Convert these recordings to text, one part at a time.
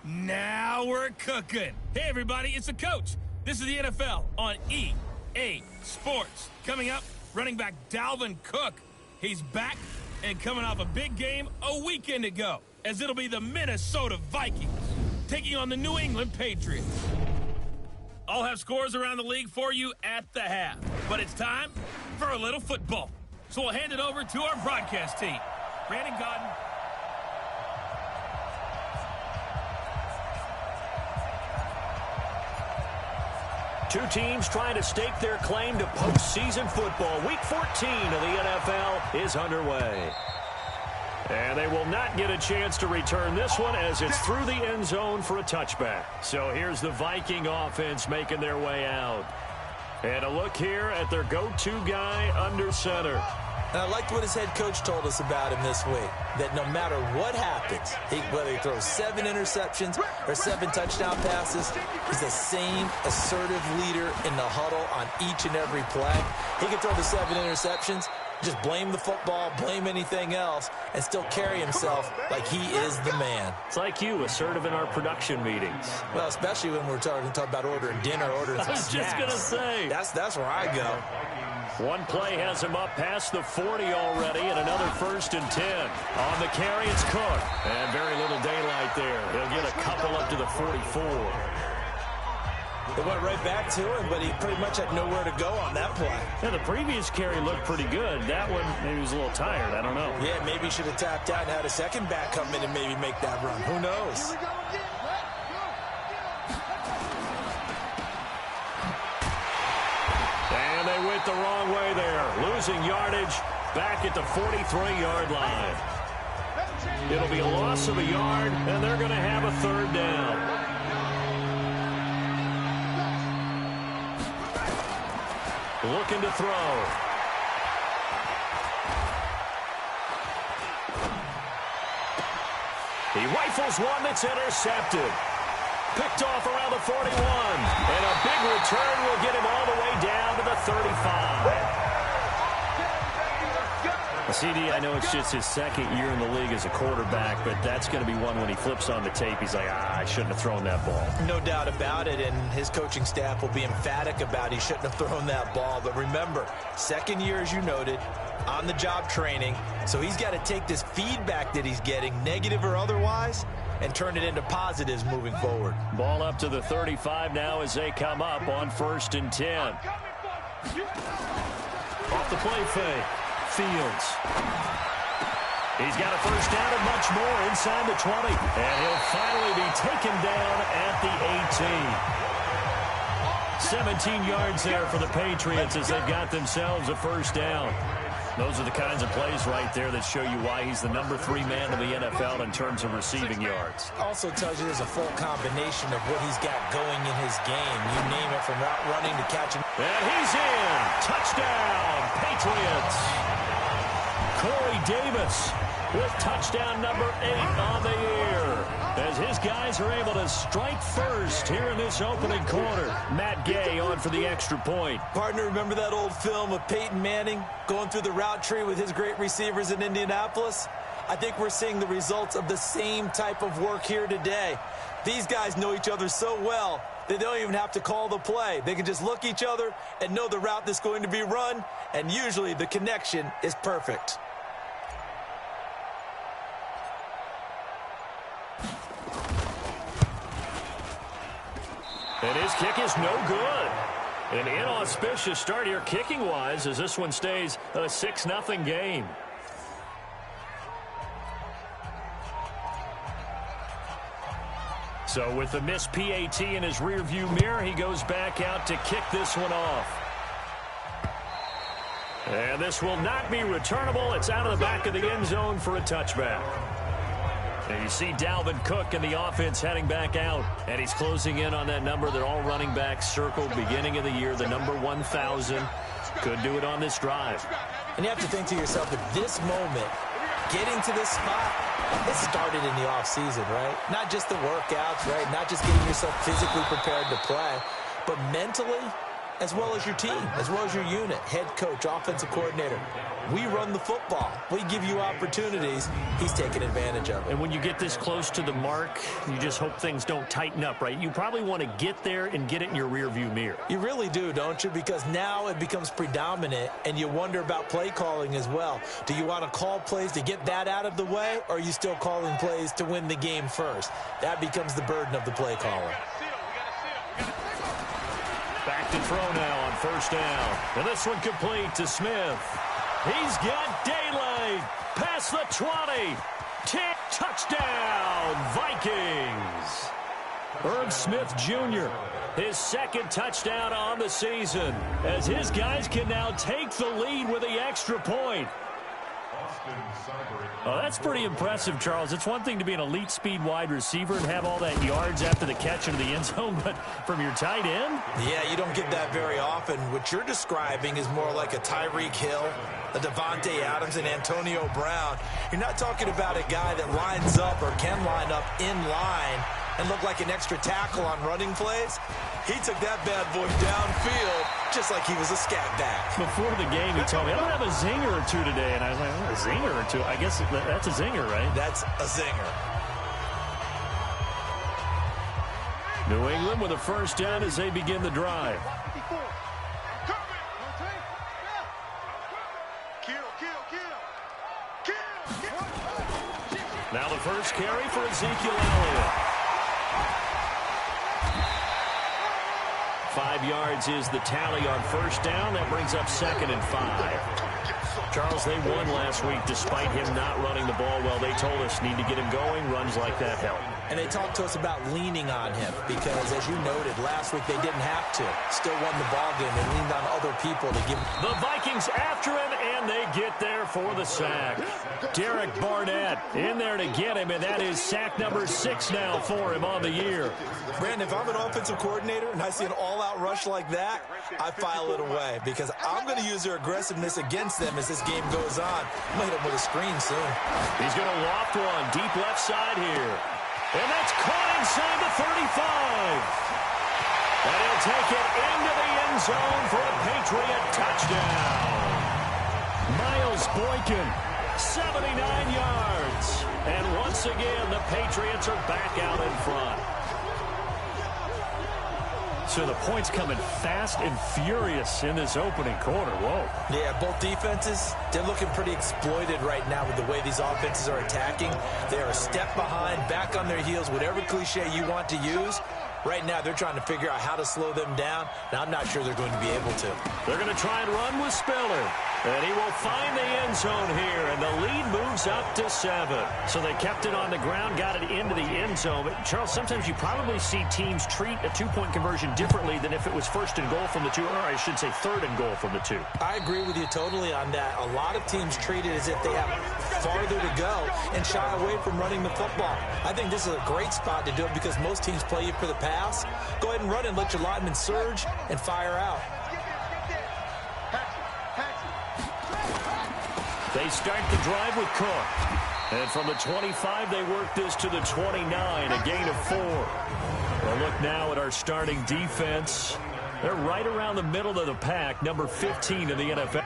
Now we're cooking. Hey, everybody, it's the coach. This is the NFL on EA Sports. Coming up, running back Dalvin Cook. He's back and coming off a big game a weekend ago, as it'll be the Minnesota Vikings taking on the New England Patriots. I'll have scores around the league for you at the half, but it's time for a little football. So we'll hand it over to our broadcast team. Brandon Godden. Two teams trying to stake their claim to postseason football. Week 14 of the NFL is underway. And they will not get a chance to return this one as it's through the end zone for a touchback. So here's the Viking offense making their way out. And a look here at their go-to guy under center. And I liked what his head coach told us about him this week, that no matter what happens, whether he throws 7 interceptions or 7 touchdown passes, he's the same assertive leader in the huddle on each and every play. He can throw the 7 interceptions, just blame the football, blame anything else, and still carry himself like he is the man. It's like you, assertive in our production meetings. Well, especially when we're talking about ordering dinner, ordering some snacks. I was just going to say. That's where I go. One play has him up past the 40 already, and another 1st and 10. On the carry, it's Cook. And very little daylight there. He'll get a couple up to the 44. They went right back to him, but he pretty much had nowhere to go on that play. Yeah, the previous carry looked pretty good. That one, maybe he was a little tired. I don't know. Yeah, maybe he should have tapped out and had a second back come in and maybe make that run. Who knows? And they went the wrong way there. Losing yardage back at the 43-yard line. It'll be a loss of a yard, and they're going to have a 3rd down. Looking to throw. He rifles one that's intercepted. Picked off around the 41. And a big return will get him all the way down to the 35. CD, I know it's just his 2nd year in the league as a quarterback, but that's going to be one when he flips on the tape. He's like, I shouldn't have thrown that ball. No doubt about it, and his coaching staff will be emphatic about he shouldn't have thrown that ball. But remember, 2nd year, as you noted, on-the-job training, so he's got to take this feedback that he's getting, negative or otherwise, and turn it into positives moving forward. Ball up to the 35 now as they come up on 1st and 10. Off the play fake. Fields. He's got a 1st down and much more inside the 20. And he'll finally be taken down at the 18. 17 yards there for the Patriots as they've got themselves a 1st down. Those are the kinds of plays right there that show you why he's the number 3 man in the NFL in terms of receiving yards. Also tells you there's a full combination of what he's got going in his game. You name it, from route running to catching. And he's in. Touchdown, Patriots. Corey Davis with touchdown number 8 on the year, as his guys are able to strike first here in this opening quarter. Matt Gay on for the extra point. Partner, remember that old film of Peyton Manning going through the route tree with his great receivers in Indianapolis? I think we're seeing the results of the same type of work here today. These guys know each other so well they don't even have to call the play. They can just look each other and know the route that's going to be run, and usually the connection is perfect. And his kick is no good. An inauspicious start here kicking-wise as this one stays a 6-0 game. So with the missed PAT in his rearview mirror, he goes back out to kick this one off. And this will not be returnable. It's out of the back of the end zone for a touchback. And you see Dalvin Cook in the offense heading back out. And he's closing in on that number that all running backs circled beginning of the year, the number 1,000. Could do it on this drive. And you have to think to yourself, at this moment, getting to this spot, it started in the offseason, right? Not just the workouts, right? Not just getting yourself physically prepared to play, but mentally, as well as your team, as well as your unit, head coach, offensive coordinator. We run the football. We give you opportunities. He's taking advantage of it. And when you get this close to the mark, you just hope things don't tighten up, right? You probably want to get there and get it in your rearview mirror. You really do, don't you? Because now it becomes predominant, and you wonder about play calling as well. Do you want to call plays to get that out of the way, or are you still calling plays to win the game first? That becomes the burden of the play caller. Back to throw now on first down. And this one complete to Smith. He's got daylight. Past the 20. 10 touchdown, Vikings. Herb Smith Jr., his second touchdown on the season, as his guys can now take the lead with the extra point. Oh, that's pretty impressive, Charles. It's one thing to be an elite speed wide receiver and have all that yards after the catch into the end zone, but from your tight end? Yeah, you don't get that very often. What you're describing is more like a Tyreek Hill, a Devontae Adams, and Antonio Brown. You're not talking about a guy that lines up or can line up in line and look like an extra tackle on running plays. He took that bad boy downfield just like he was a scat back. Before the game, he told me, I'm going to have a zinger or two today. And I was like, oh, a zinger or two? I guess that's a zinger, right? That's a zinger. New England with a first down as they begin the drive. Now the first carry for Ezekiel Elliott. 5 yards is the tally on first down. That brings up 2nd and 5. Charles, they won last week despite him not running the ball well. They told us need to get him going. Runs like that help. And they talked to us about leaning on him because, as you noted, last week they didn't have to. Still won the ball game. They leaned on other people to give him. The Vikings after him, and they get there for the sack. Derek Barnett in there to get him, and that is sack number 6 now for him on the year. Brandon, if I'm an offensive coordinator and I see an all-out rush like that, I file it away because I'm going to use their aggressiveness against them as this game goes on. I'm going to hit him with a screen soon. He's going to loft one deep left side here. And that's caught inside the 35. And he'll take it into the end zone for a Patriot touchdown. Miles Boykin, 79 yards. And once again, the Patriots are back out in front. So the points coming fast and furious in this opening quarter. Whoa. Yeah, both defenses, they're looking pretty exploited right now with the way these offenses are attacking. They are a step behind, back on their heels, whatever cliche you want to use. Right now, they're trying to figure out how to slow them down, and I'm not sure they're going to be able to. They're going to try and run with Spiller. And he will find the end zone here, and the lead moves up to 7. So they kept it on the ground, got it into the end zone. But, Charles, sometimes you probably see teams treat a two-point conversion differently than if it was 1st and goal from the 2, or I should say 3rd and goal from the 2. I agree with you totally on that. A lot of teams treat it as if they have farther to go and shy away from running the football. I think this is a great spot to do it because most teams play you for the pass. Go ahead and run and let your linemen surge and fire out. They start the drive with Cook. And from the 25, they work this to the 29, a gain of 4. A look now at our starting defense. They're right around the middle of the pack, number 15 in the NFL.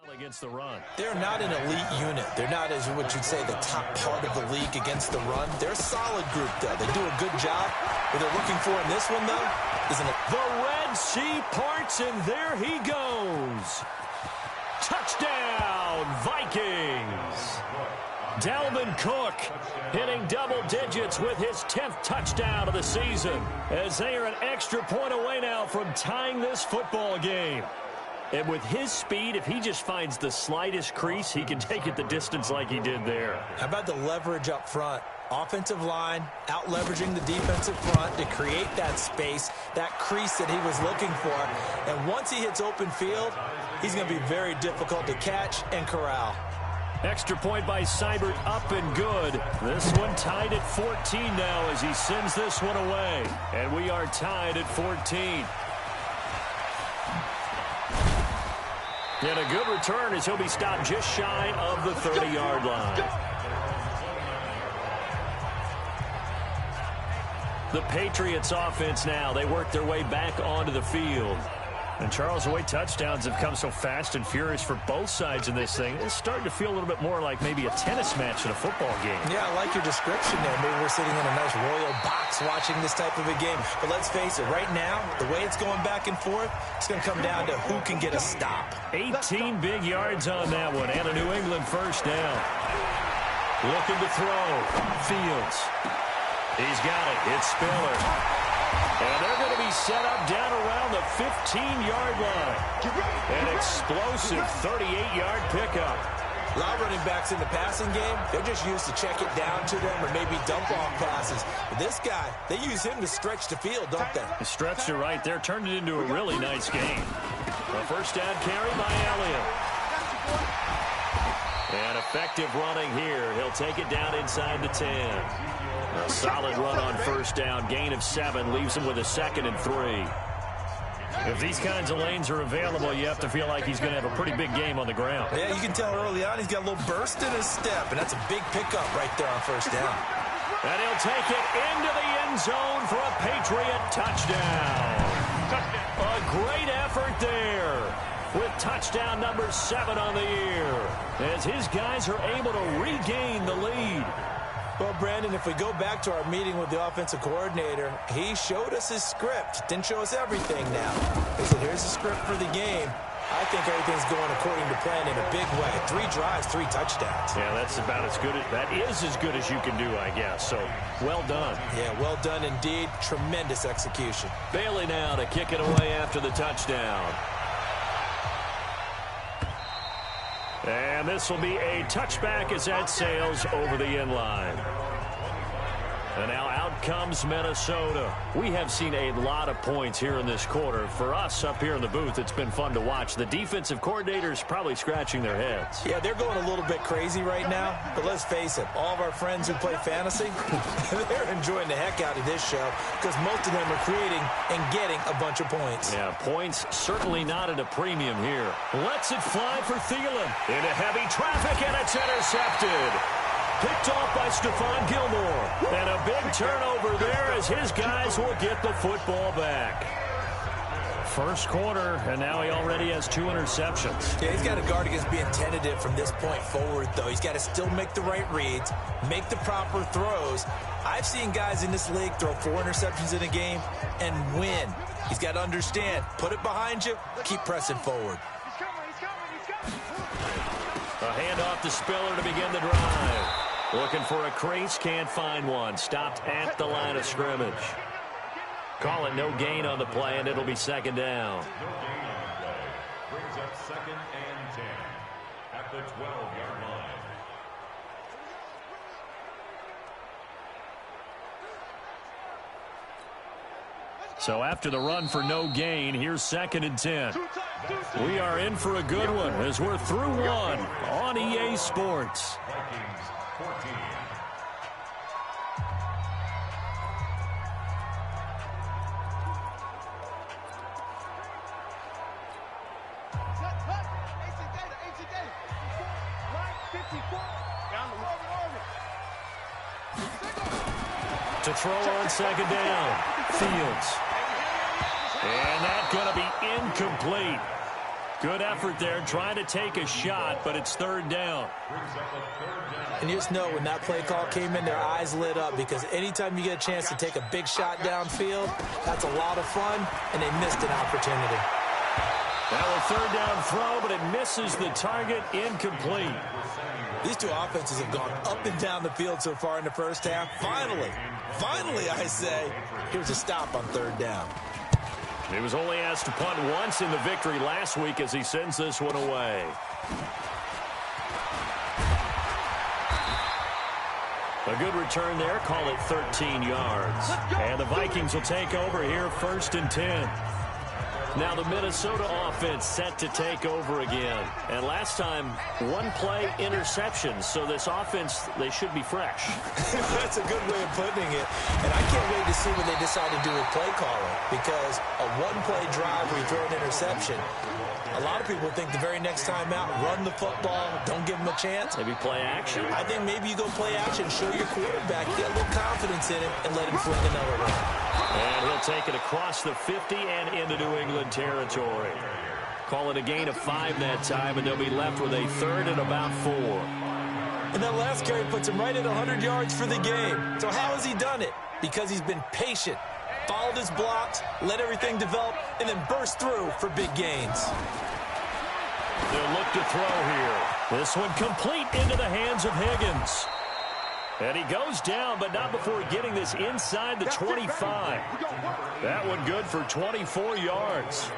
against the run. They're not an elite unit. They're not, as what you'd say, the top part of the league against the run. They're a solid group, though. They do a good job. What they're looking for in this one, though, is the Red Sea parts, and there he goes. Touchdown, Vikings. Dalvin Cook hitting double digits with his 10th touchdown of the season, as they are an extra point away now from tying this football game. And with his speed, if he just finds the slightest crease, he can take it the distance like he did there. How about the leverage up front? Offensive line out-leveraging the defensive front to create that space, that crease that he was looking for. And once he hits open field, he's going to be very difficult to catch and corral. Extra point by Seibert, up and good. This one tied at 14 now as he sends this one away. And we are tied at 14. And a good return as he'll be stopped just shy of the 30-yard line. The Patriots offense now, they work their way back onto the field. And Charles, the way touchdowns have come so fast and furious for both sides in this thing, it's starting to feel a little bit more like maybe a tennis match in a football game. Yeah, I like your description there. Maybe we're sitting in a nice royal box watching this type of a game. But let's face it, right now, the way it's going back and forth, it's going to come down to who can get a stop. 18 big yards on that one, and a New England first down. Looking to throw. Fields. He's got it. It's Spiller. And they're going to be set up down around the 15-yard line. An explosive 38-yard pickup. A lot of running backs in the passing game, they're just used to check it down to them or maybe dump off passes. But this guy, they use him to stretch the field, don't they? The stretch to right there turned it into a really nice game. A first down carry by Elliott. And effective running here. He'll take it down inside the 10. A solid run on first down. Gain of 7 leaves him with a 2nd and 3. If these kinds of lanes are available, you have to feel like he's going to have a pretty big game on the ground. Yeah, you can tell early on he's got a little burst in his step, and that's a big pickup right there on first down. And he'll take it into the end zone for a Patriot touchdown. A great effort there with touchdown number 7 on the year, as his guys are able to regain the lead. Well, Brandon, if we go back to our meeting with the offensive coordinator, he showed us his script. Didn't show us everything now. He said, here's the script for the game. I think everything's going according to plan in a big way. 3 drives, 3 touchdowns. Yeah, that's about as good. That is as good as you can do, I guess. So, well done. Yeah, well done indeed. Tremendous execution. Bailey now to kick it away after the touchdown. And this will be a touchback as that sails over the end line. And now out comes Minnesota. We have seen a lot of points here in this quarter. For us up here in the booth, it's been fun to watch. The defensive coordinators probably scratching their heads. Yeah, they're going a little bit crazy right now. But let's face it, all of our friends who play fantasy, they're enjoying the heck out of this show because most of them are creating and getting a bunch of points. Yeah, points certainly not at a premium here. Lets it fly for Thielen. Into heavy traffic, and it's intercepted. Picked off by Stephon Gilmore. And a big turnover there as his guys will get the football back. First quarter, and now he already has 2 interceptions. Yeah, he's got to guard against being tentative from this point forward, though. He's got to still make the right reads, make the proper throws. I've seen guys in this league throw 4 interceptions in a game and win. He's got to understand, put it behind you, keep pressing forward. A handoff to Spiller to begin the drive. Looking for a crease, can't find one. Stopped at the line of scrimmage. Call it no gain on the play, and it'll be 2nd down. No gain on the play. Brings up 2nd and 10 at the 12-yard line. So after the run for no gain, here's 2nd and 10. We are in for a good one as we're through 1 on EA Sports. Vikings 14. To throw on 2nd down, Fields. And that's going to be incomplete. Good effort there, trying to take a shot, but it's third down. And you just know when that play call came in, their eyes lit up, because anytime you get a chance to take a big shot downfield, that's a lot of fun, and they missed an opportunity. Now a third down throw, but it misses the target, incomplete. These two offenses have gone up and down the field so far in the first half. Finally, I say, here's a stop on third down. He was only asked to punt once in the victory last week as he sends this one away. A good return there, call it 13 yards. And the Vikings will take over here, 1st and 10. Now the Minnesota offense set to take over again. And last time, one play interception. So this offense, they should be fresh. That's a good way of putting it. And I can't wait to see what they decide to do with play calling. Because a one-play drive where you throw an interception, a lot of people think the very next time out, run the football, don't give them a chance. Maybe play action. I think maybe you go play action, show your quarterback, get a little confidence in him, and let him fling another one. And he'll take it across the 50 and into New England territory. Call it a gain of 5 that time, and they'll be left with a third and about 4. And that last carry puts him right at 100 yards for the game. So how has he done it? Because he's been patient, followed his blocks, let everything develop, and then burst through for big gains. They'll look to throw here. This one complete into the hands of Higgins. And he goes down, but not before getting this inside the 25. That one good for 24 yards.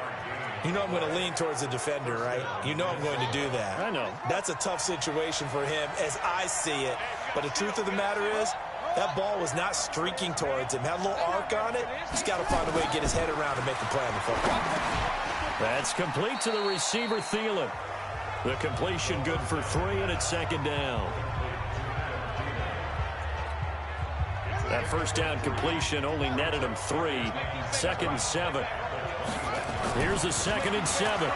You know I'm going to lean towards the defender, right? You know I'm going to do that. I know. That's a tough situation for him as I see it. But the truth of the matter is, that ball was not streaking towards him. Had a little arc on it. He's got to find a way to get his head around and make a play on the football. That's complete to the receiver, Thielen. The completion good for 3, and it's 2nd down. That first down completion only netted him 3. 2nd and 7. Here's a 2nd and 7.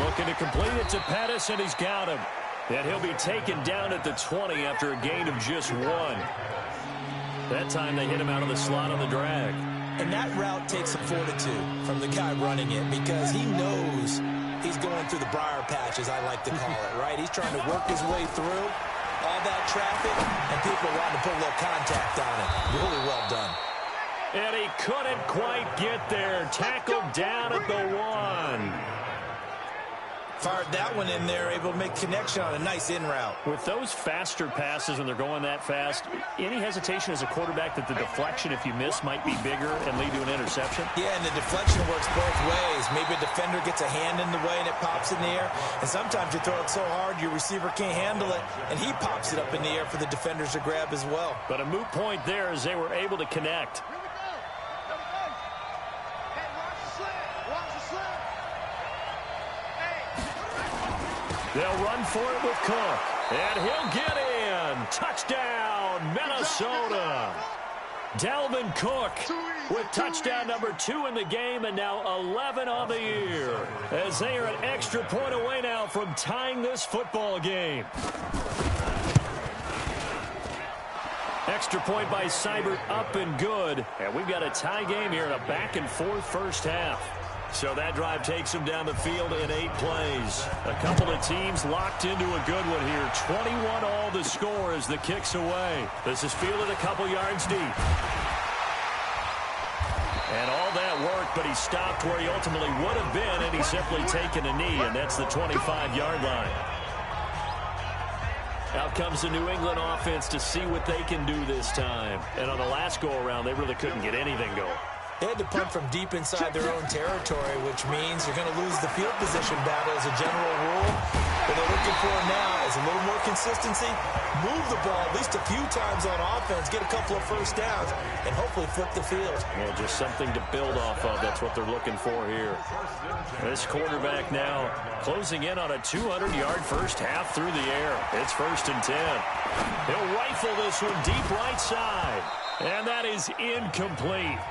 Looking to complete it to Pettis, and he's got him. And he'll be taken down at the 20 after a gain of just 1. That time they hit him out of the slot on the drag. And that route takes some fortitude from the guy running it, because he knows he's going through the briar patch, as I like to call it, right? He's trying to work his way through all that traffic, and people are wanting to put a little contact on it. Really well done. And he couldn't quite get there. Tackled down at the 1. Fired that one in there, able to make connection on a nice in route. With those faster passes, when they're going that fast, any hesitation as a quarterback that the deflection, if you miss, might be bigger and lead to an interception? Yeah, and the deflection works both ways. Maybe a defender gets a hand in the way and it pops in the air. And sometimes you throw it so hard your receiver can't handle it, and he pops it up in the air for the defenders to grab as well. But a moot point there as they were able to connect. They'll run for it with Cook. And he'll get in. Touchdown, Minnesota. Dalvin Cook with touchdown number 2 in the game, and now 11 on the year, as they are an extra point away now from tying this football game. Extra point by Seibert, up and good. And we've got a tie game here in a back-and-forth first half. So that drive takes them down the field in 8 plays. A couple of teams locked into a good one here. 21 all the score as the kick's away. This is fielded a couple yards deep. And all that worked, but he stopped where he ultimately would have been, and he's simply taken a knee, and that's the 25-yard line. Out comes the New England offense to see what they can do this time. And on the last go-around, they really couldn't get anything going. They had to punt from deep inside their own territory, which means you're going to lose the field position battle as a general rule. What they're looking for now is a little more consistency, move the ball at least a few times on offense, get a couple of first downs, and hopefully flip the field. Well, just something to build off of. That's what they're looking for here. This quarterback now closing in on a 200-yard first half through the air. It's 1st and 10. He'll rifle this one deep right side. And that is incomplete.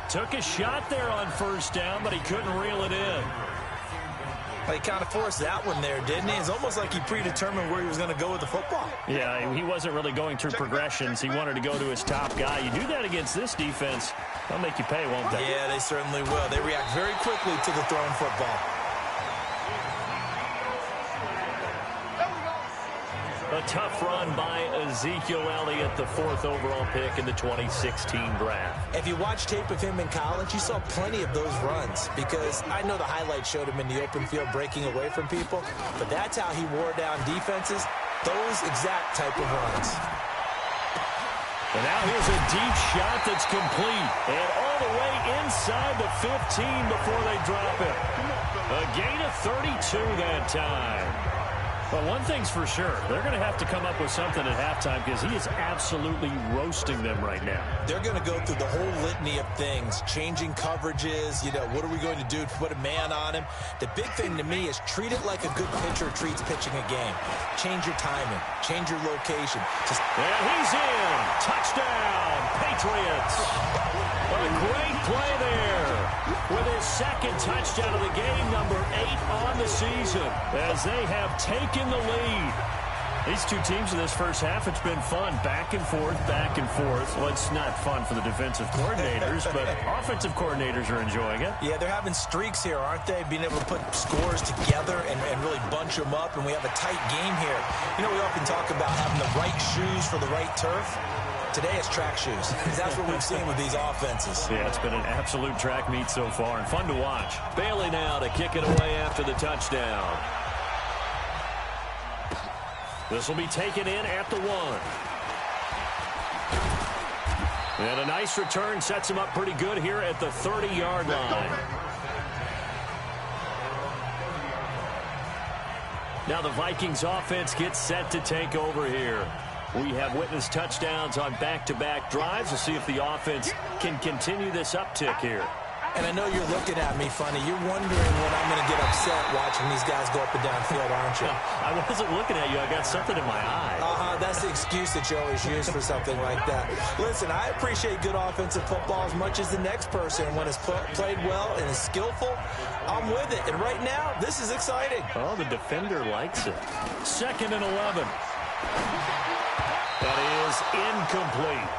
Took a shot there on first down, but he couldn't reel it in. Well, he kind of forced that one there, didn't he? It's almost like he predetermined where he was going to go with the football. Yeah, he wasn't really going through progressions. He wanted to go to his top guy. You do that against this defense, they'll make you pay, won't they? Yeah, they certainly will. They react very quickly to the thrown football. A tough run by Ezekiel Elliott, the 4th overall pick in the 2016 draft. If you watch tape of him in college, you saw plenty of those runs, because I know the highlights showed him in the open field breaking away from people, but that's how he wore down defenses, those exact type of runs. And now here's a deep shot that's complete, and all the way inside the 15 before they drop it. A gain of 32 that time. Well, one thing's for sure. They're going to have to come up with something at halftime, because he is absolutely roasting them right now. They're going to go through the whole litany of things, changing coverages, what are we going to do to put a man on him? The big thing to me is treat it like a good pitcher treats pitching a game. Change your timing, change your location. And he's in. Touchdown, Patriots. What a great play there. With his second touchdown of the game, number 8 on the season, as they have taken the lead. These two teams in this first half, it's been fun. Back and forth, back and forth. Well, it's not fun for the defensive coordinators, but offensive coordinators are enjoying it. Yeah, they're having streaks here, aren't they? Being able to put scores together and really bunch them up, and we have a tight game here. We often talk about having the right shoes for the right turf. Today it's track shoes. That's what we've seen with these offenses. Yeah, it's been an absolute track meet so far, and fun to watch. Bailey now to kick it away after the touchdown. This will be taken in at the 1. And a nice return sets him up pretty good here at the 30-yard line. Now the Vikings offense gets set to take over here. We have witnessed touchdowns on back-to-back drives. We'll see if the offense can continue this uptick here. And I know you're looking at me funny. You're wondering when I'm going to get upset watching these guys go up and down field, aren't you? I wasn't looking at you. I got something in my eye. That's the excuse that you always use for something like that. Listen, I appreciate good offensive football as much as the next person. When it's played well and is skillful, I'm with it. And right now, this is exciting. Oh, the defender likes it. 2nd and 11. That is incomplete.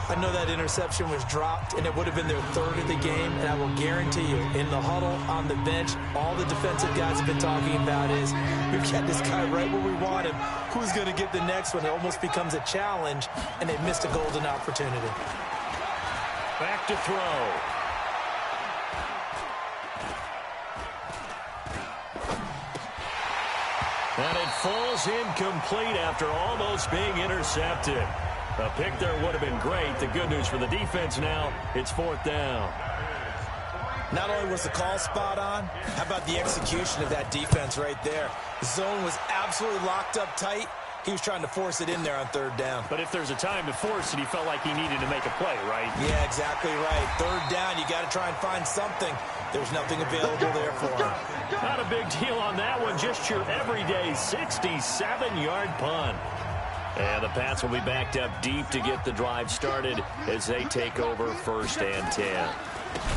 I know that interception was dropped, and it would have been their 3rd of the game, and I will guarantee you, in the huddle, on the bench, all the defensive guys have been talking about is, we've got this guy right where we want him. Who's going to get the next one? It almost becomes a challenge, and they missed a golden opportunity. Back to throw. And it falls incomplete after almost being intercepted. A pick there would have been great. The good news for the defense now, it's 4th down. Not only was the call spot on, how about the execution of that defense right there? The zone was absolutely locked up tight. He was trying to force it in there on 3rd down. But if there's a time to force it, he felt like he needed to make a play, right? Yeah, exactly right. 3rd down, you got to try and find something. There's nothing available there for him. Not a big deal on that one. Just your everyday 67-yard punt. And the Pats will be backed up deep to get the drive started as they take over 1st and 10.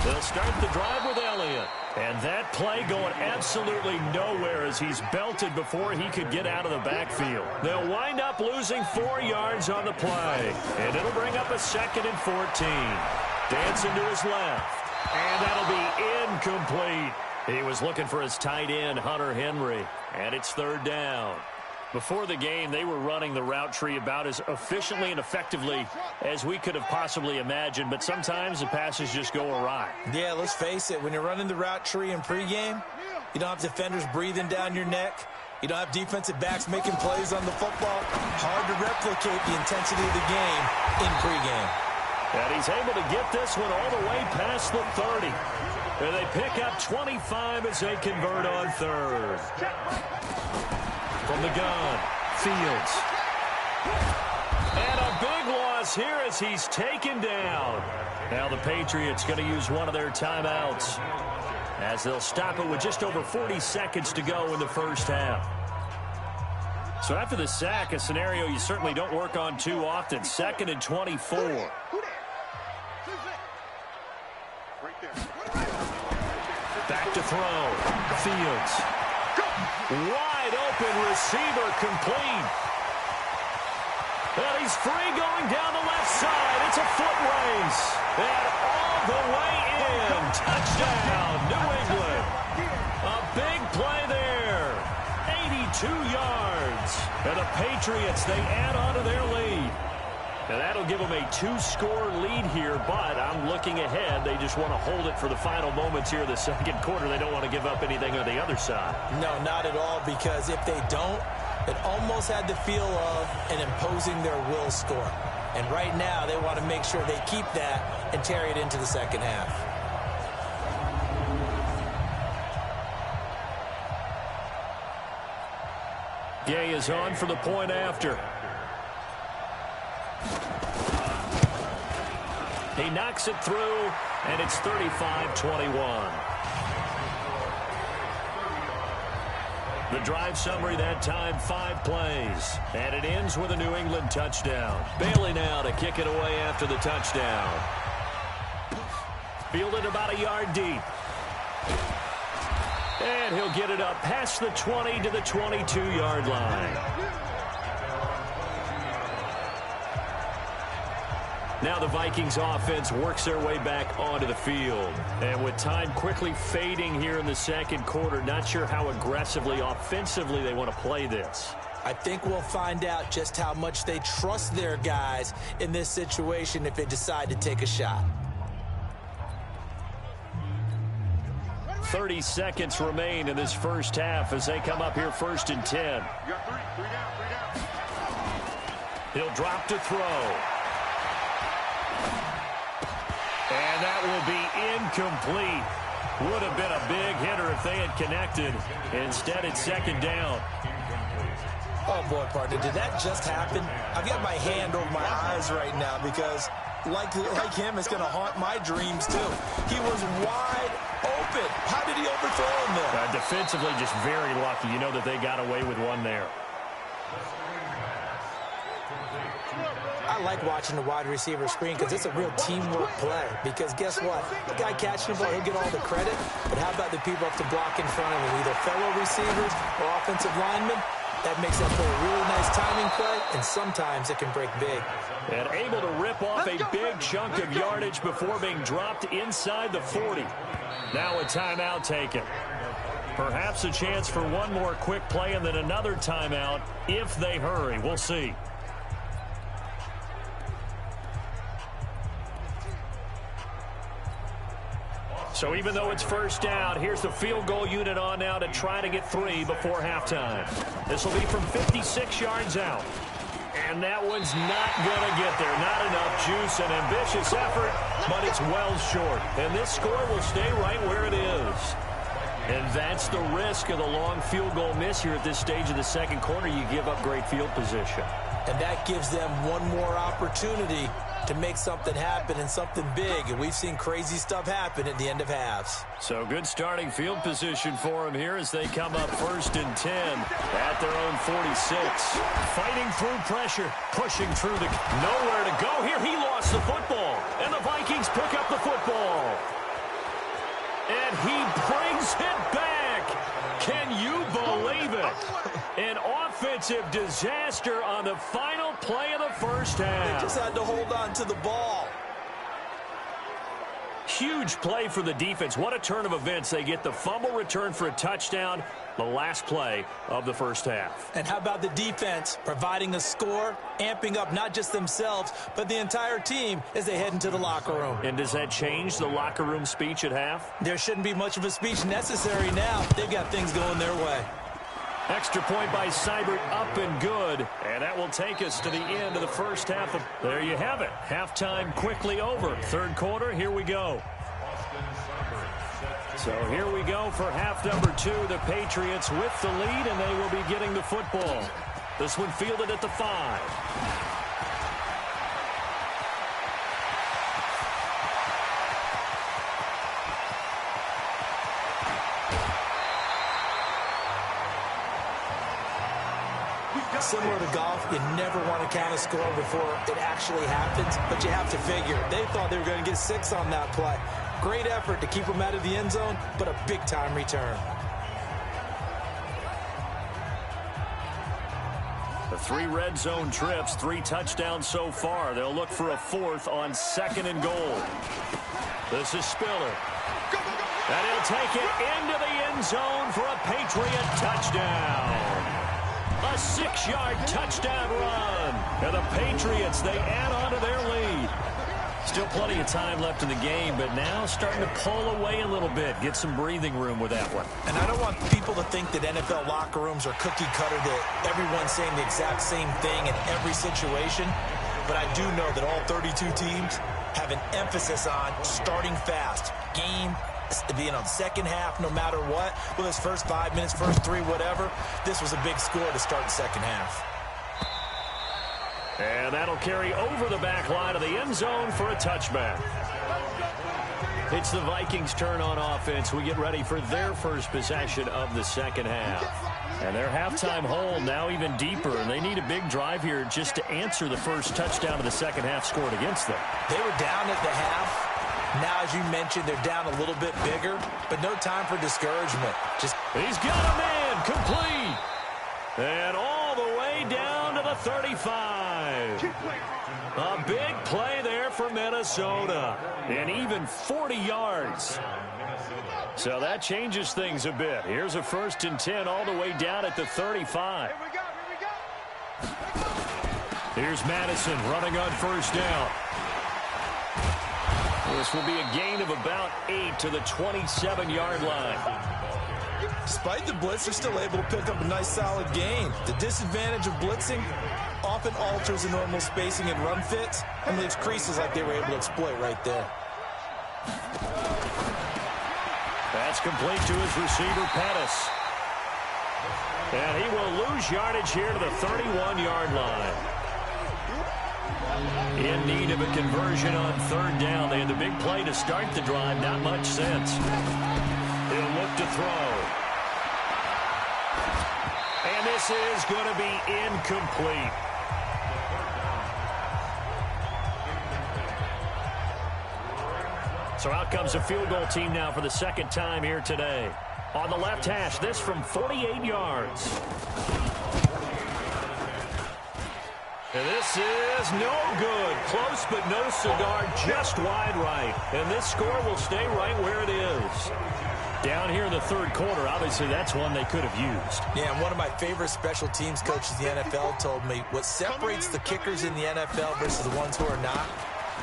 They'll start the drive with Elliott. And that play going absolutely nowhere as he's belted before he could get out of the backfield. They'll wind up losing 4 yards on the play. And it'll bring up a 2nd and 14. Dancing to his left. And that'll be incomplete. He was looking for his tight end, Hunter Henry. And it's 3rd down. Before the game, they were running the route tree about as efficiently and effectively as we could have possibly imagined, but sometimes the passes just go awry. Yeah, let's face it. When you're running the route tree in pregame, you don't have defenders breathing down your neck. You don't have defensive backs making plays on the football. Hard to replicate the intensity of the game in pregame. And he's able to get this one all the way past the 30. And they pick up 25 as they convert on 3rd. From the gun, Fields. And a big loss here as he's taken down. Now the Patriots going to use one of their timeouts as they'll stop it with just over 40 seconds to go in the first half. So after the sack, a scenario you certainly don't work on too often. 2nd and 24. Back to throw. Fields. Wide open receiver complete. And he's free going down the left side. It's a foot race. And all the way in. Touchdown, New England. A big play there. 82 yards. And the Patriots, they add on to their lead. And that'll give them a 2-score lead here, but I'm looking ahead. They just want to hold it for the final moments here of the second quarter. They don't want to give up anything on the other side. No, not at all, because if they don't, it almost had the feel of an imposing their will score. And right now, they want to make sure they keep that and carry it into the second half. Gay is on for the point after. He knocks it through, and it's 35-21. The drive summary that time, 5 plays. And it ends with a New England touchdown. Bailey now to kick it away after the touchdown. Fielded about a yard deep. And he'll get it up past the 20 to the 22-yard line. Now the Vikings offense works their way back onto the field. And with time quickly fading here in the second quarter, not sure how aggressively, offensively they want to play this. I think we'll find out just how much they trust their guys in this situation if they decide to take a shot. 30 seconds remain in this first half as they come up here 1st and 10. He'll drop to throw. And that will be incomplete. Would have been a big hitter if they had connected. Instead, it's 2nd down. Oh, boy, partner, did that just happen? I've got my hand over my eyes right now because, like him, it's going to haunt my dreams, too. He was wide open. How did he overthrow him there? Defensively, just very lucky. You know that they got away with one there. I like watching the wide receiver screen because it's a real teamwork play. Because guess what? The guy catching the ball, he'll get all the credit. But how about the people up to block in front of him, either fellow receivers or offensive linemen? That makes that play a really nice timing play, and sometimes it can break big. And able to rip off a big chunk of yardage before being dropped inside the 40. Now a timeout taken. Perhaps a chance for one more quick play and then another timeout if they hurry. We'll see. So even though it's 1st down, here's the field goal unit on now to try to get 3 before halftime. This will be from 56 yards out. And that one's not going to get there. Not enough juice, an ambitious effort, but it's well short. And this score will stay right where it is. And that's the risk of the long field goal miss here at this stage of the second quarter. You give up great field position. And that gives them one more opportunity to make something happen and something big. And we've seen crazy stuff happen at the end of halves. So good starting field position for them here as they come up 1st and 10 at their own 46. Fighting through pressure, pushing through the... Nowhere to go here. He lost the football. And the Vikings pick up the football. And he brings it back. Can you believe it? An offensive disaster on the final play of the first half. They just had to hold on to the ball. Huge play for the defense. What a turn of events. They get the fumble return for a touchdown, the last play of the first half. And how about the defense providing a score, amping up not just themselves, but the entire team as they head into the locker room. And does that change the locker room speech at half? There shouldn't be much of a speech necessary now. They've got things going their way. Extra point by Seibert, up and good. And that will take us to the end of the first half. There you have it. Halftime quickly over. Third quarter, here we go. So here we go for half number 2. The Patriots with the lead, and they will be getting the football. This one fielded at the 5. Similar to golf, you never want to count a score before it actually happens, but you have to figure. They thought they were going to get 6 on that play. Great effort to keep them out of the end zone, but a big-time return. The 3 red zone trips, 3 touchdowns so far. They'll look for a 4th on 2nd and goal. This is Spiller. And he'll take it into the end zone for a Patriot touchdown. A 6-yard touchdown run. And the Patriots, they add on to their lead. Still plenty of time left in the game, but now starting to pull away a little bit. Get some breathing room with that one. And I don't want people to think that NFL locker rooms are cookie cutter, that everyone's saying the exact same thing in every situation. But I do know that all 32 teams have an emphasis on starting fast. Game being on second half no matter what. Well, this first 5 minutes, first 3, whatever. This was a big score to start the second half. And that'll carry over the back line of the end zone for a touchback. It's the Vikings' turn on offense. We get ready for their first possession of the second half. And their halftime hold now even deeper, and they need a big drive here just to answer the first touchdown of the second half scored against them. They were down at the half. Now, as you mentioned, they're down a little bit bigger, but no time for discouragement. He's got a man complete. And all the way down to the 35. A big play there for Minnesota. And even 40 yards. So that changes things a bit. Here's a 1st and 10 all the way down at the 35. Here's Madison running on first down. This will be a gain of about 8 to the 27-yard line. Despite the blitz, they're still able to pick up a nice solid gain. The disadvantage of blitzing often alters the normal spacing and run fits and leaves creases like they were able to exploit right there. That's complete to his receiver, Pettis. And he will lose yardage here to the 31-yard line. In need of a conversion on 3rd down. They had the big play to start the drive. Not much sense. He'll look to throw. And this is going to be incomplete. So out comes a field goal team now for the second time here today. On the left hash, this from 48 yards. And this is no good. Close but no cigar, just wide right. And this score will stay right where it is. Down here in the 3rd quarter, obviously that's one they could have used. Yeah, and one of my favorite special teams coaches in the NFL told me what separates the kickers in the NFL versus the ones who are not,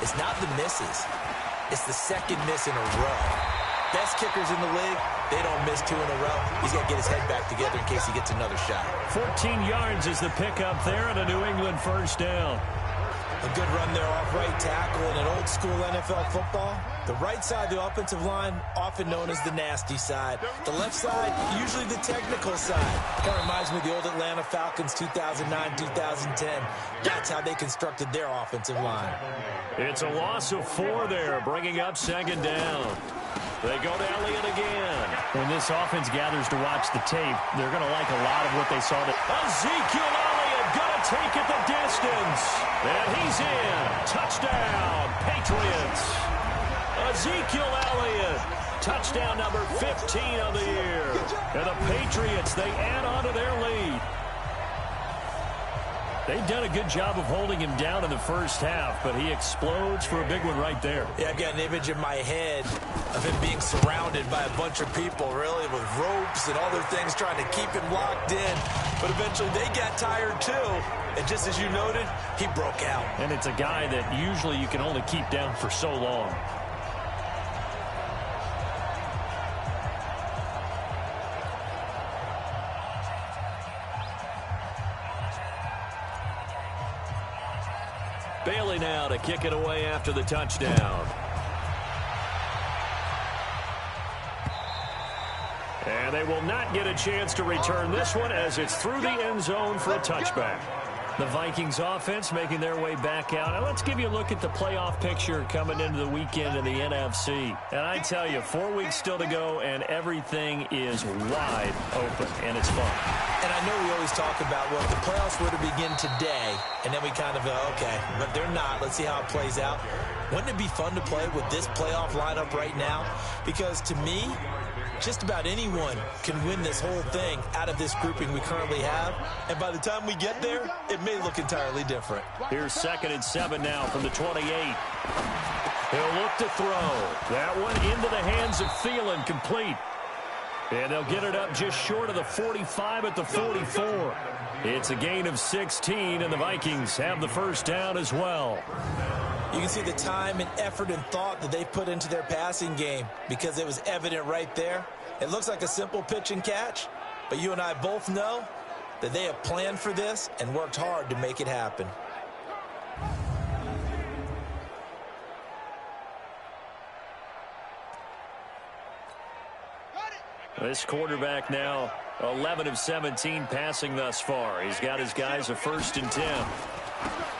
it's not the misses. It's the second miss in a row. Best kickers in the league, they don't miss 2 in a row. He's got to get his head back together in case he gets another shot. 14 yards is the pickup there and a New England 1st down. A good run there off right tackle in an old-school NFL football. The right side of the offensive line, often known as the nasty side. The left side, usually the technical side. Kind of reminds me of the old Atlanta Falcons 2009-2010. That's how they constructed their offensive line. It's a loss of 4 there, bringing up 2nd down. They go to Elliott again. When this offense gathers to watch the tape, they're going to like a lot of what they saw. Ezekiel Elliott going to take it the distance. And he's in. Touchdown, Patriots. Ezekiel Elliott, touchdown number 15 of the year. And the Patriots, they add on to their lead. They've done a good job of holding him down in the first half, but he explodes for a big one right there. Yeah, I've got an image in my head of him being surrounded by a bunch of people, really, with ropes and other things trying to keep him locked in. But eventually they got tired too. And just as you noted, he broke out. And it's a guy that usually you can only keep down for so long. Bailey now to kick it away after the touchdown. And they will not get a chance to return this one as it's through the end zone for a touchback. The Vikings offense making their way back out. Now let's give you a look at the playoff picture coming into the weekend in the NFC. And I tell you, 4 weeks still to go, and everything is wide open, and it's fun. And I know we always talk about, well, if the playoffs were to begin today, and then we kind of go, okay, but they're not. Let's see how it plays out. Wouldn't it be fun to play with this playoff lineup right now? Because to me, just about anyone can win this whole thing out of this grouping we currently have. And by the time we get there, it may look entirely different. Here's 2nd and 7 now from the 28. He'll look to throw. That one into the hands of Thielen, complete. And they'll get it up just short of the 45 at the 44. It's a gain of 16, and the Vikings have the first down as well. You can see the time and effort and thought that they put into their passing game because it was evident right there. It looks like a simple pitch and catch, but you and I both know that they have planned for this and worked hard to make it happen. This quarterback now 11 of 17 passing thus far. He's got his guys a 1st and 10.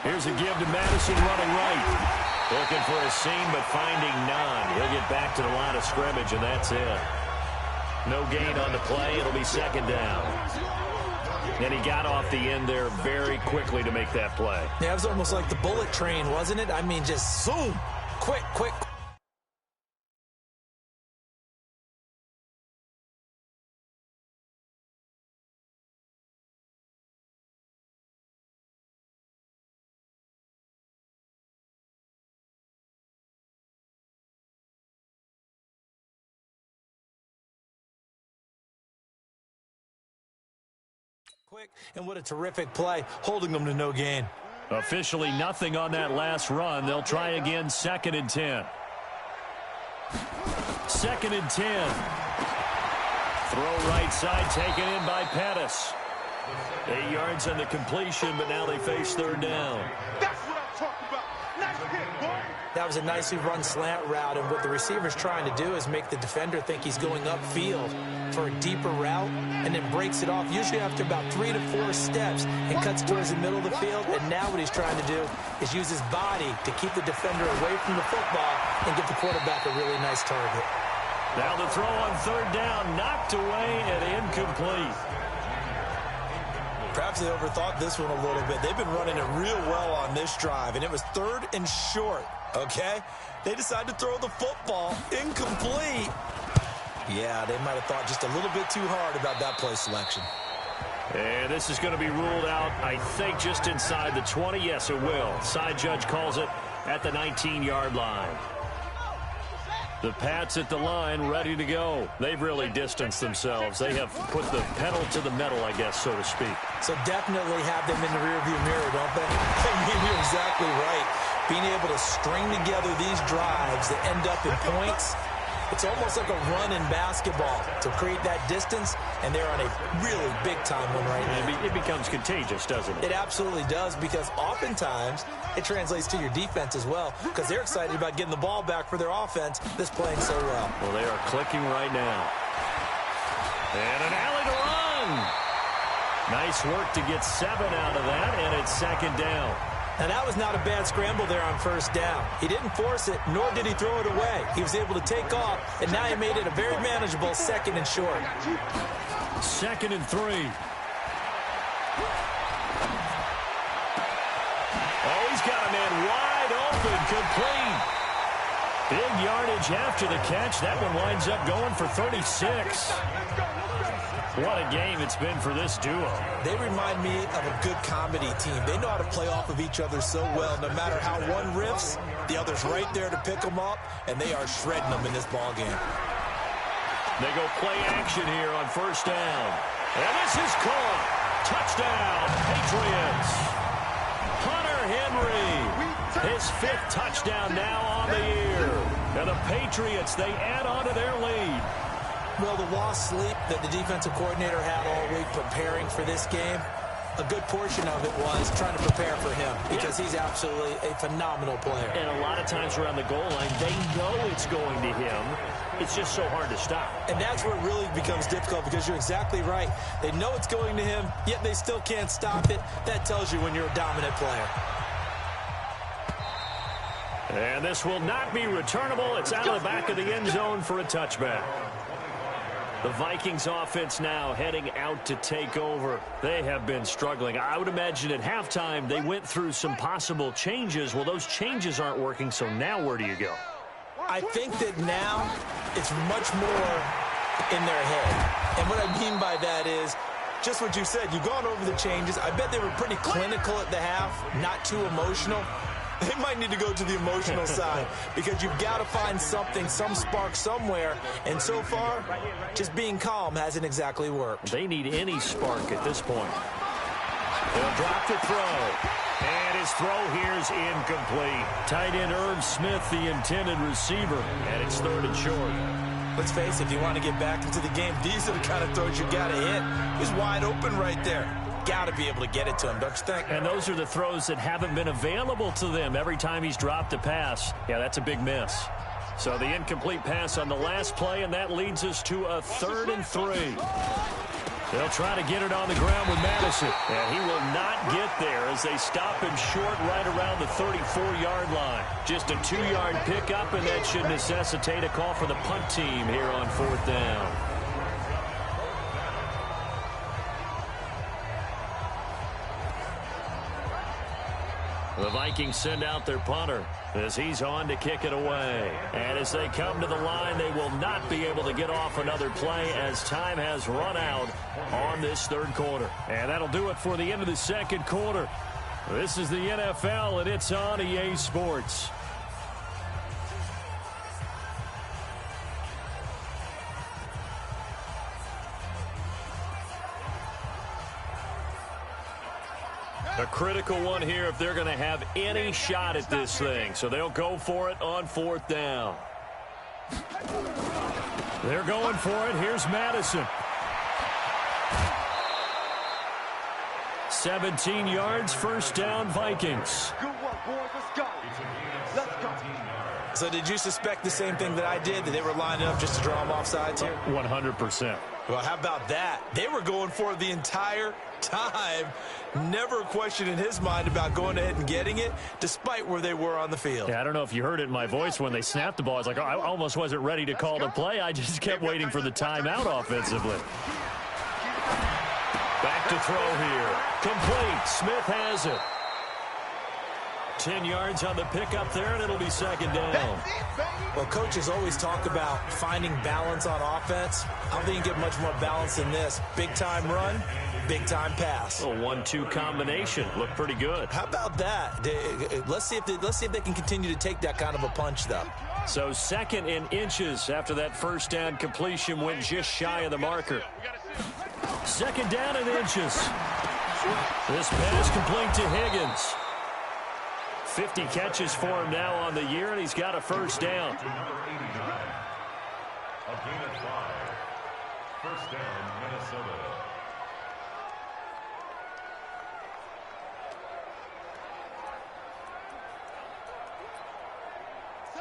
Here's a give to Madison running right. Looking for a seam but finding none. He'll get back to the line of scrimmage, and that's it. No gain on the play. It'll be 2nd down. And he got off the end there very quickly to make that play. Yeah, it was almost like the bullet train, wasn't it? I mean, just zoom. Quick, quick. Quick, and what a terrific play, holding them to no gain. Officially nothing on that last run. They'll try again, 2nd and 10. 2nd and 10. Throw right side, taken in by Pettis. 8 yards on the completion, but now they face 3rd down. That's what I'm talking about. Nice hit, boy. That was a nicely run slant route, and what the receiver's trying to do is make the defender think he's going upfield for a deeper route, and then breaks it off, usually after about 3 to 4 steps, and cuts towards the middle of the field. And now what he's trying to do is use his body to keep the defender away from the football and give the quarterback a really nice target. Now the throw on 3rd down, knocked away and incomplete. Perhaps they overthought this one a little bit. They've been running it real well on this drive, and it was 3rd and short, okay? They decided to throw the football incomplete. Yeah, they might have thought just a little bit too hard about that play selection. And this is going to be ruled out, I think, just inside the 20. Yes, it will. Side judge calls it at the 19-yard line. The Pats at the line, ready to go. They've really distanced themselves. They have put the pedal to the metal, I guess, so to speak. So definitely have them in the rearview mirror, don't they? I mean, you're exactly right. Being able to string together these drives that end up in points, it's almost like a run in basketball to create that distance, and they're on a really big-time one right now. It becomes contagious, doesn't it? It absolutely does, because oftentimes it translates to your defense as well, because they're excited about getting the ball back for their offense that's playing so well. Well, they are clicking right now. And an alley to run. Nice work to get 7 out of that, and it's 2nd down. Now, that was not a bad scramble there on 1st down. He didn't force it, nor did he throw it away. He was able to take off, and now he made it a very manageable 2nd and short. 2nd and 3. Oh, he's got a man wide open, complete. Big yardage after the catch. That one winds up going for 36. What a game it's been for this duo. They remind me of a good comedy team. They know how to play off of each other so well. No matter how one riffs, the other's right there to pick them up, and they are shredding them in this ball game. They go play action here on 1st down. And this is caught. Touchdown, Patriots. Hunter Henry, his 5th touchdown now on the year. And the Patriots, they add on to their lead. Well, the lost sleep that the defensive coordinator had all week preparing for this game, a good portion of it was trying to prepare for him, because he's absolutely a phenomenal player. And a lot of times around the goal line, they know it's going to him. It's just so hard to stop. And that's where it really becomes difficult, because you're exactly right. They know it's going to him, yet they still can't stop it. That tells you when you're a dominant player. And this will not be returnable. It's out of the back of the end zone for a touchback. The Vikings offense now heading out to take over. They have been struggling. I would imagine at halftime they went through some possible changes. Well, those changes aren't working, so now where do you go? I think that now it's much more in their head. And what I mean by that is just what you said. You've gone over the changes. I bet they were pretty clinical at the half, not too emotional. They might need to go to the emotional side because you've got to find something, some spark somewhere. And so far, just being calm hasn't exactly worked. They need any spark at this point. They'll drop the throw. And his throw here is incomplete. Tight end Irv Smith, the intended receiver. And it's 3rd and short. Let's face it, if you want to get back into the game, these are the kind of throws you got to hit. He's wide open right there. Got to be able to get it to him, don't you think? And those are the throws that haven't been available to them every time he's dropped a pass. Yeah, that's a big miss. So the incomplete pass on the last play, and that leads us to a 3rd and 3. They'll try to get it on the ground with Madison. And he will not get there as they stop him short right around the 34-yard line. Just a 2-yard pickup, and that should necessitate a call for the punt team here on 4th down. The Vikings send out their punter as he's on to kick it away. And as they come to the line, they will not be able to get off another play as time has run out on this 3rd quarter. And that'll do it for the end of the 2nd quarter. This is the NFL, and it's on EA Sports. A critical one here if they're going to have any shot at this thing. So they'll go for it on 4th down. They're going for it. Here's Madison. 17 yards, 1st down, Vikings. Good work, boys. Let's go. Let's go. So did you suspect the same thing that I did, that they were lining up just to draw them off sides here? 100%. Well, how about that? They were going for it the entire time. Never a question in his mind about going ahead and getting it, despite where they were on the field. Yeah, I don't know if you heard it in my voice when they snapped the ball. I was like, oh, I almost wasn't ready to call the play. I just kept waiting for the timeout offensively. Back to throw here. Complete. Smith has it. 10 yards on the pickup there, and it'll be 2nd down. Well, coaches always talk about finding balance on offense. I don't think you get much more balance than this. Big-time run, big-time pass. A 1-2 combination. Looked pretty good. How about that? Let's see if they can continue to take that kind of a punch, though. So 2nd and inches after that 1st down completion went just shy of the marker. 2nd down and inches. This pass complete to Higgins. 50 catches for him now on the year, and he's got a 1st down. A gain of 5. 1st down, Minnesota.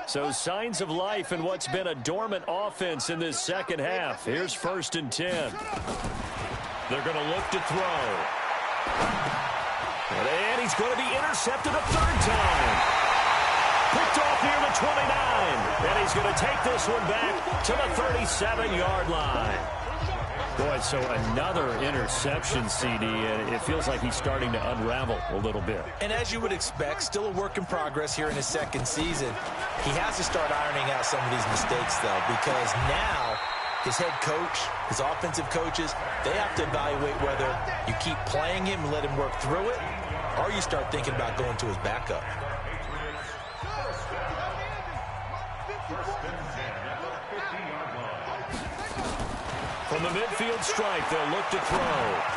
So signs of life in what's been a dormant offense in this 2nd half. Here's 1st and 10. They're going to look to throw. And he's going to be intercepted a 3rd time. Picked off near the 29. And he's going to take this one back to the 37-yard line. Boy, so another interception, CD, and it feels like he's starting to unravel a little bit. And as you would expect, still a work in progress here in his 2nd season. He has to start ironing out some of these mistakes, though, because now his head coach, his offensive coaches, they have to evaluate whether you keep playing him and let him work through it, or you start thinking about going to his backup. From the midfield stripe, they'll look to throw.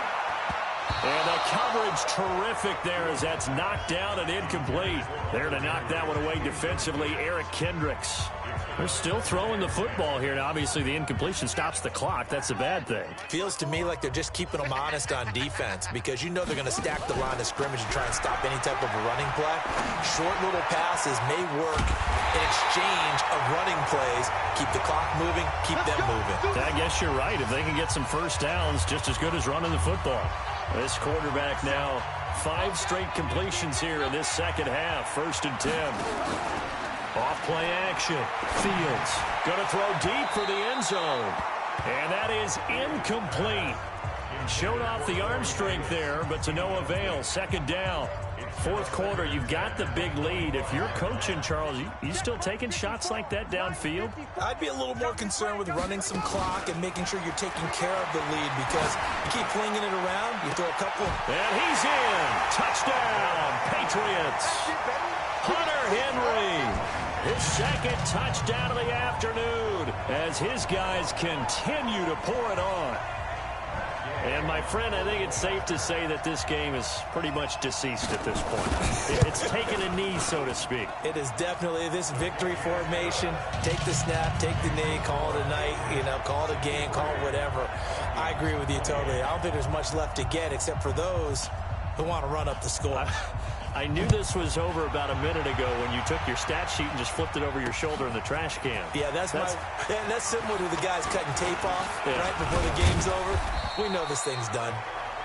And the coverage terrific there as that's knocked down and incomplete. There to knock that one away defensively, Eric Kendricks. They're still throwing the football here. Now, obviously, the incompletion stops the clock. That's a bad thing. Feels to me like they're just keeping them honest on defense because you know they're going to stack the line of scrimmage and try and stop any type of a running play. Short little passes may work in exchange of running plays. Keep the clock moving, keep them moving. I guess you're right. If they can get some 1st downs, just as good as running the football. This quarterback now, 5 straight completions here in this 2nd half. 1st and 10. Off play action. Fields going to throw deep for the end zone. And that is incomplete. Showed off the arm strength there, but to no avail. 2nd down. 4th quarter, you've got the big lead. If you're coaching, Charles, you still taking shots like that downfield? I'd be a little more concerned with running some clock and making sure you're taking care of the lead because you keep flinging it around, you throw a couple. And he's in. Touchdown, Patriots. Henry, his second touchdown of the afternoon as his guys continue to pour it on. And, my friend, I think it's safe to say that this game is pretty much deceased at this point. It's taken a knee, so to speak. It is definitely this victory formation. Take the snap, take the knee, call it a night, call it a game, call it whatever. I agree with you totally. I don't think there's much left to get except for those who want to run up the score. I knew this was over about a minute ago when you took your stat sheet and just flipped it over your shoulder in the trash can. Yeah, that's similar to the guys cutting tape off right before the game's over. We know this thing's done.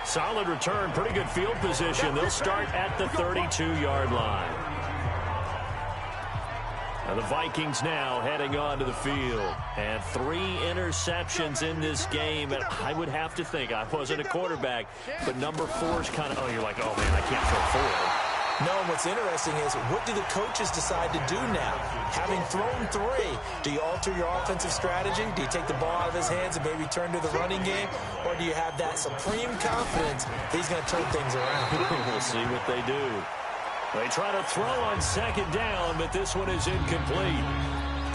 Solid return, pretty good field position. They'll start at the 32-yard line. Now the Vikings now heading onto the field. And 3 interceptions in this game. And I would have to think, I wasn't a quarterback, but number 4's kind of, you're like, oh, man, I can't throw 4. No, what's interesting is, what do the coaches decide to do now? Having thrown 3, do you alter your offensive strategy? Do you take the ball out of his hands and maybe turn to the running game? Or do you have that supreme confidence that he's going to turn things around? We'll see what they do. They try to throw on second down, but this one is incomplete.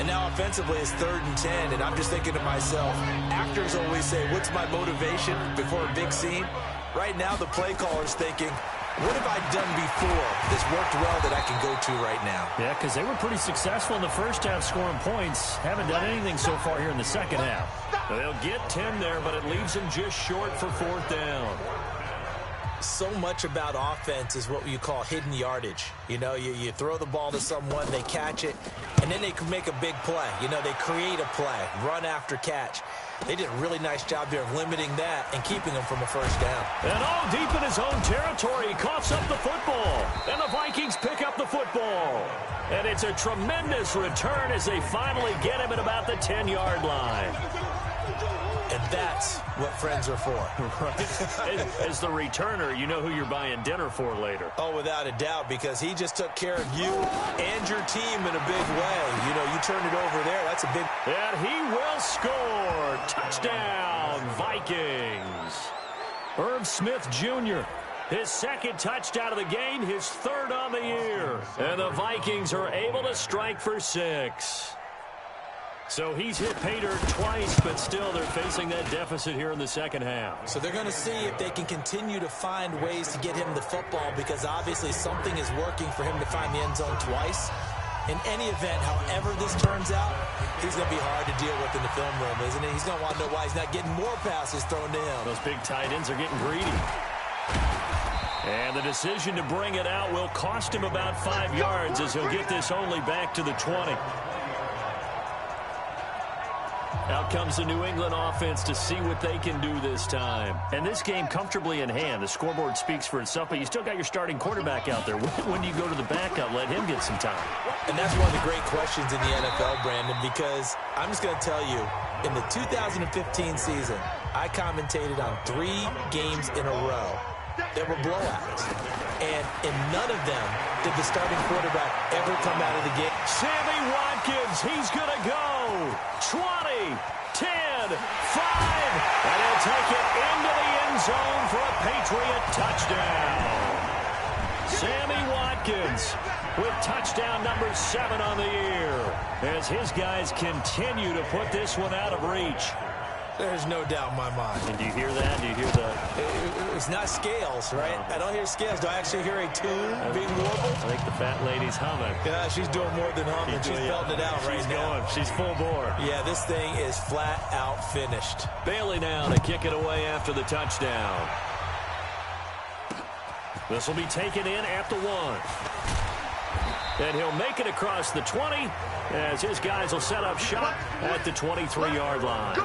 And now offensively it's 3rd and 10, and I'm just thinking to myself, actors always say, what's my motivation before a big scene? Right now the play caller's thinking, what have I done before that's worked well that I can go to right now? Yeah, because they were pretty successful in the first half scoring points. Haven't done anything so far here in the second half. They'll get 10 there, but it leaves them just short for 4th down. So much about offense is what you call hidden yardage. You throw the ball to someone, they catch it, and then they can make a big play. They create a play, run after catch. They did a really nice job there of limiting that and keeping them from a first down. And all deep in his own territory, he coughs up the football. And the Vikings pick up the football. And it's a tremendous return as they finally get him at about the 10-yard line. And that's what friends are for. Right. As the returner, you know who you're buying dinner for later. Oh, without a doubt, because he just took care of you and your team in a big way. You turn it over there, that's a big... And he will score. Touchdown, Vikings. Herb Smith Jr., his 2nd touchdown of the game, his 3rd on the year. And the Vikings are able to strike for 6. So he's hit pay dirt twice, but still they're facing that deficit here in the second half. So they're going to see if they can continue to find ways to get him the football, because obviously something is working for him to find the end zone twice. In any event, however this turns out, he's going to be hard to deal with in the film room, isn't he? He's going to want to know why he's not getting more passes thrown to him. Those big tight ends are getting greedy. And the decision to bring it out will cost him about 5 yards as he'll get this only back to the 20. Out comes the New England offense to see what they can do this time. And this game comfortably in hand. The scoreboard speaks for itself, but you still got your starting quarterback out there. When do you go to the backup, let him get some time? And that's one of the great questions in the NFL, Brandon, because I'm just going to tell you, in the 2015 season, I commentated on 3 games in a row that were blowouts. And in none of them did the starting quarterback ever come out of the game. Sammy Watkins, he's going to go. 20, 10, 5. And he'll take it into the end zone for a Patriot touchdown. Sammy Watkins with touchdown number 7 on the year as his guys continue to put this one out of reach. There's no doubt in my mind. And do you hear that? Do you hear the... It's not scales, right? I don't hear scales. Do I actually hear a tune being warbled? I think the fat lady's humming. Yeah, she's doing more than humming. She's belting it out right now. She's full bore. Yeah, this thing is flat out finished. Bailey now to kick it away after the touchdown. This will be taken in at the 1. And he'll make it across the 20 as his guys will set up shop at the 23-yard line.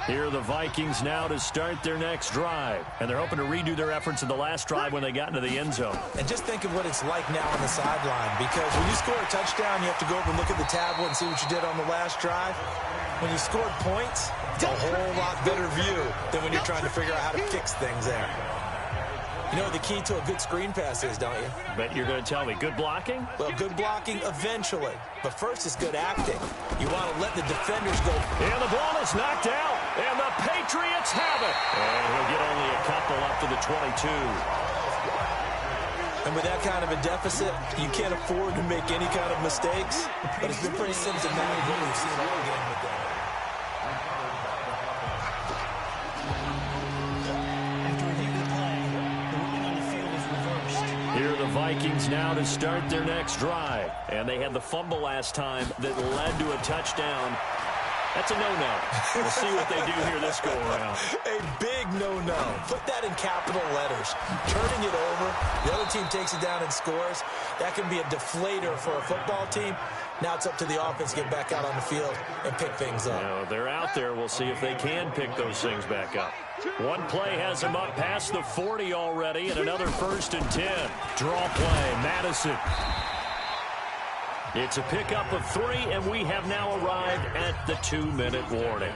Here are the Vikings now to start their next drive. And they're hoping to redo their efforts in the last drive when they got into the end zone. And just think of what it's like now on the sideline, because when you score a touchdown, you have to go over and look at the tablet and see what you did on the last drive. When you scored points, it's a whole lot better view than when you're trying to figure out how to fix things there. You know what the key to a good screen pass is, don't you? Bet you're going to tell me. Good blocking? Well, good blocking eventually. But first it's good acting. You want to let the defenders go. And the ball is knocked out. And the Patriots have it. And he'll get only a couple up to the 22. And with that kind of a deficit, you can't afford to make any kind of mistakes. But it's been pretty symptomatic what we've seen all game with that. After reviewing the play, the ruling on the field is reversed. Here are the Vikings now to start their next drive. And they had the fumble last time that led to a touchdown. That's a no-no. We'll see what they do here this go-around. A big no-no. Put that in capital letters. Turning it over, the other team takes it down and scores. That can be a deflator for a football team. Now it's up to the offense to get back out on the field and pick things up. Now, they're out there. We'll see if they can pick those things back up. One play has them up past the 40 already, and another 1st and 10. Draw play, Madison. It's a pickup of 3, and we have now arrived at the 2-minute warning.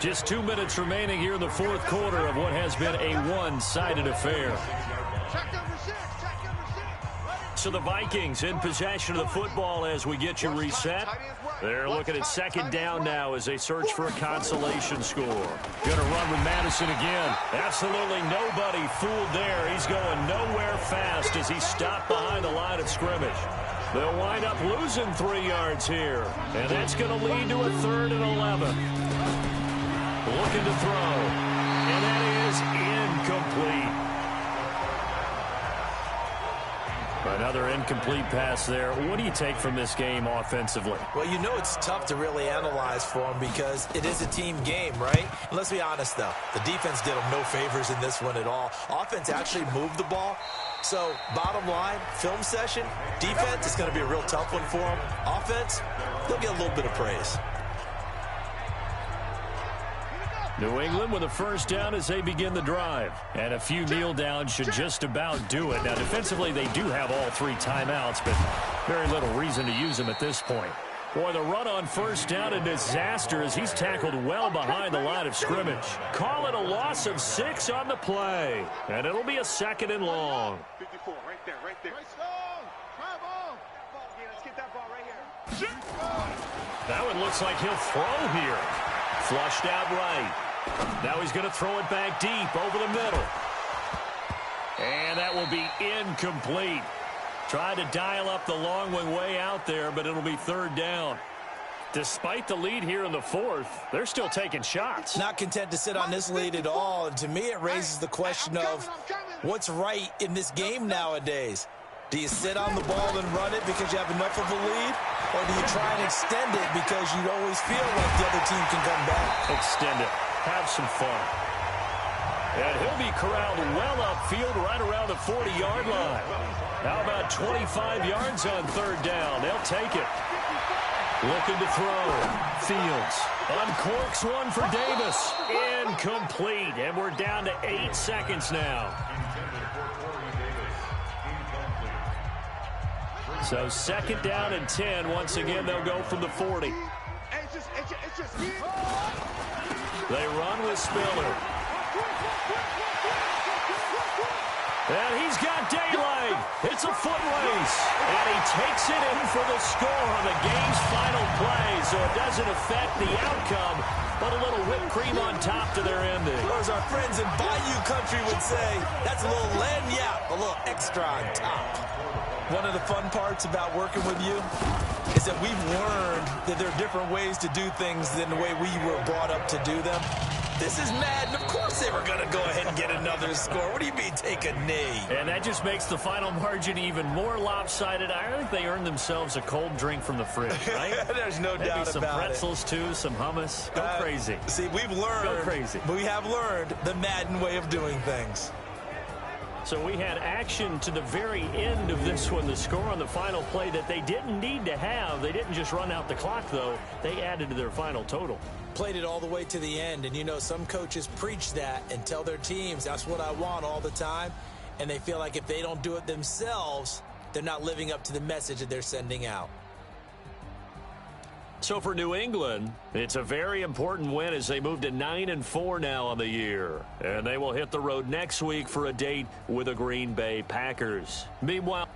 Just 2 minutes remaining here in the fourth quarter of what has been a one-sided affair. So the Vikings in possession of the football as we get you reset. They're looking at 2nd down now as they search for a consolation score. Going to run with Madison again. Absolutely nobody fooled there. He's going nowhere fast as he stopped behind the line of scrimmage. They'll wind up losing 3 yards here. And that's going to lead to a 3rd and 11. Looking to throw. And that is incomplete. Another incomplete pass there. What do you take from this game offensively? Well, you know it's tough to really analyze for them because it is a team game, right? And let's be honest, though. The defense did them no favors in this one at all. Offense actually moved the ball. So, bottom line, film session, defense is going to be a real tough one for them. Offense, they'll get a little bit of praise. New England with a 1st down as they begin the drive. And a few kneel downs should just about do it. Now, defensively, they do have all 3 timeouts, but very little reason to use them at this point. Boy, the run on 1st down, a disaster as he's tackled well behind the line of scrimmage. Call it a loss of 6 on the play. And it'll be a 2nd and long. 54, right there, right there. Let's get that ball right here. That one looks like he'll throw here. Flushed out right. Now he's going to throw it back deep over the middle. And that will be incomplete. Tried to dial up the long one way out there, but it'll be 3rd down. Despite the lead here in the 4th, they're still taking shots. Not content to sit on this lead at all. And to me, it raises the question of what's right in this game nowadays. Do you sit on the ball and run it because you have enough of a lead? Or do you try and extend it because you always feel like the other team can come back? Extend it. Have some fun. And he'll be corralled well upfield right around the 40-yard line. How about 25 yards on 3rd down? They'll take it. Looking to throw. Fields uncorks one for Davis. Incomplete. And we're down to 8 seconds now. So 2nd down and 10. Once again, they'll go from the 40. They run with Spiller. And he's got daylight. It's a foot race. And he takes it in for the score on the game's final play. So it doesn't affect the outcome, but a little whipped cream on top to their ending. Or as our friends in Bayou Country would say, that's a little lagniappe, a little extra on top. One of the fun parts about working with you is that we've learned that there are different ways to do things than the way we were brought up to do them. This is Madden. Of course they were going to go ahead and get another score. What do you mean take a knee? And that just makes the final margin even more lopsided. I think they earned themselves a cold drink from the fridge, right? There's no doubt about it. Maybe some pretzels, too, some hummus. Go crazy. See, we've learned. Go crazy. We have learned the Madden way of doing things. So we had action to the very end of this one. The score on the final play that they didn't need to have. They didn't just run out the clock, though. They added to their final total. Played it all the way to the end. And, you know, some coaches preach that and tell their teams, that's what I want all the time. And they feel like if they don't do it themselves, they're not living up to the message that they're sending out. So for New England, it's a very important win as they move to 9-4 now on the year. And they will hit the road next week for a date with the Green Bay Packers. Meanwhile,